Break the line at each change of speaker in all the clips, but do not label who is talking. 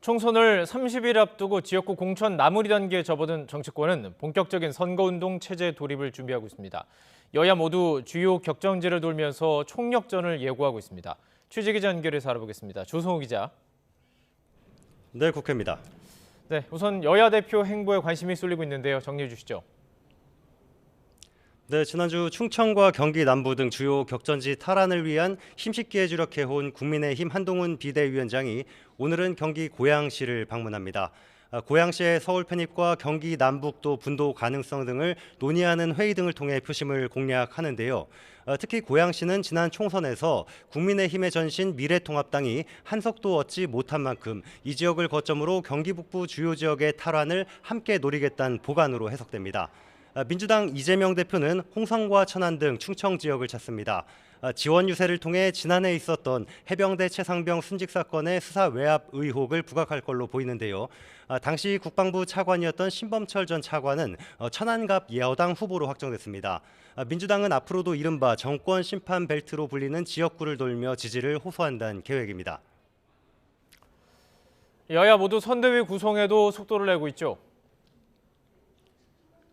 총선을 30일 앞두고 지역구 공천 마무리 단계에 접어든 정치권은 본격적인 선거운동 체제 돌입을 준비하고 있습니다. 여야 모두 주요 격전지를 돌면서 총력전을 예고하고 있습니다. 취재기자 연결해서 알아보겠습니다. 조성호 기자.
네, 국회입니다.
네, 우선 여야 대표 행보에 관심이 쏠리고 있는데요. 정리해 주시죠.
네, 지난주 충청과 경기 남부 등 주요 격전지 탈환을 위한 힘씻기에 주력해온 국민의힘 한동훈 비대위원장이 오늘은 경기 고양시를 방문합니다. 고양시의 서울 편입과 경기 남북도 분도 가능성 등을 논의하는 회의 등을 통해 표심을 공략하는데요. 특히 고양시는 지난 총선에서 국민의힘의 전신 미래통합당이 한석도 얻지 못한 만큼 이 지역을 거점으로 경기 북부 주요 지역의 탈환을 함께 노리겠다는 보관으로 해석됩니다. 민주당 이재명 대표는 홍성과 천안 등 충청 지역을 찾습니다. 지원 유세를 통해 지난해 있었던 해병대 최상병 순직 사건의 수사 외압 의혹을 부각할 걸로 보이는데요. 당시 국방부 차관이었던 신범철 전 차관은 천안갑 여당 후보로 확정됐습니다. 민주당은 앞으로도 이른바 정권 심판 벨트로 불리는 지역구를 돌며 지지를 호소한다는 계획입니다.
여야 모두 선대위 구성에도 속도를 내고 있죠.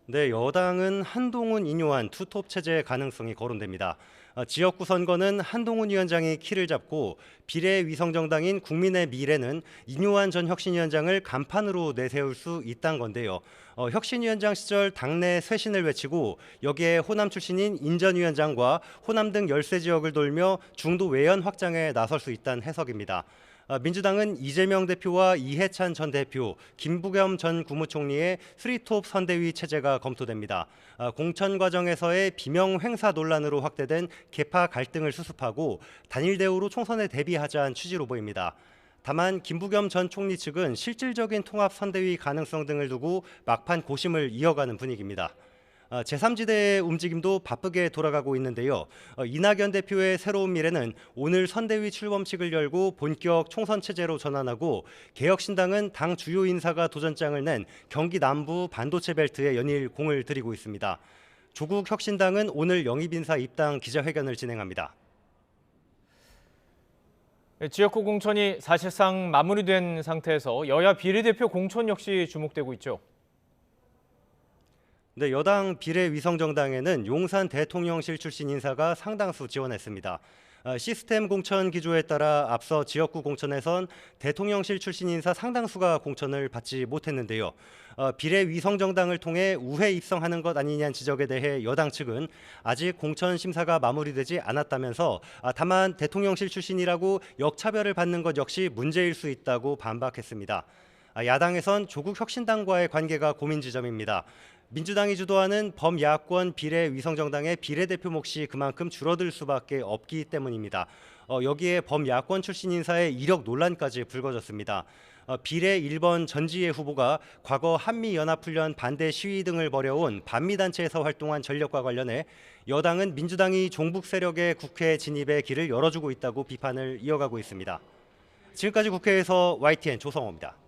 네, 여당은 한동훈 인요한 투톱 체제의 가능성이 거론됩니다. 지역구 선거는 한동훈 위원장이 키를 잡고 비례위성정당인 국민의 미래는 인요한 전 혁신위원장을 간판으로 내세울 수 있다는 건데요. 혁신위원장 시절 당내 쇄신을 외치고 여기에 호남 출신인 인 전 위원장과 호남 등 열세 지역을 돌며 중도 외연 확장에 나설 수 있다는 해석입니다. 민주당은 이재명 대표와 이해찬 전 대표, 김부겸 전 국무총리의 3톱 선대위 체제가 검토됩니다. 공천 과정에서의 비명 횡사 논란으로 확대된 계파 갈등을 수습하고 단일 대우로 총선에 대비하자는 취지로 보입니다. 다만 김부겸 전 총리 측은 실질적인 통합 선대위 가능성 등을 두고 막판 고심을 이어가는 분위기입니다. 제3지대의 움직임도 바쁘게 돌아가고 있는데요. 이낙연 대표의 새로운 미래는 오늘 선대위 출범식을 열고 본격 총선 체제로 전환하고 개혁신당은 당 주요 인사가 도전장을 낸 경기 남부 반도체 벨트에 연일 공을 들이고 있습니다. 조국 혁신당은 오늘 영입인사 입당 기자회견을 진행합니다.
지역구 공천이 사실상 마무리된 상태에서 여야 비례대표 공천 역시 주목되고 있죠.
네, 여당 비례위성정당에는 용산 대통령실 출신 인사가 상당수 지원했습니다. 시스템 공천 기조에 따라 앞서 지역구 공천에선 대통령실 출신 인사 상당수가 공천을 받지 못했는데요. 비례위성정당을 통해 우회 입성하는 것 아니냐는 지적에 대해 여당 측은 아직 공천 심사가 마무리되지 않았다면서 다만 대통령실 출신이라고 역차별을 받는 것 역시 문제일 수 있다고 반박했습니다. 야당에선 조국 혁신당과의 관계가 고민 지점입니다. 민주당이 주도하는 범야권 비례위성정당의 비례대표 몫이 그만큼 줄어들 수밖에 없기 때문입니다. 여기에 범야권 출신 인사의 이력 논란까지 불거졌습니다. 비례 1번 전지혜 후보가 과거 한미연합훈련 반대 시위 등을 벌여온 반미단체에서 활동한 전력과 관련해 여당은 민주당이 종북 세력의 국회 진입의 길을 열어주고 있다고 비판을 이어가고 있습니다. 지금까지 국회에서 YTN 조성호입니다.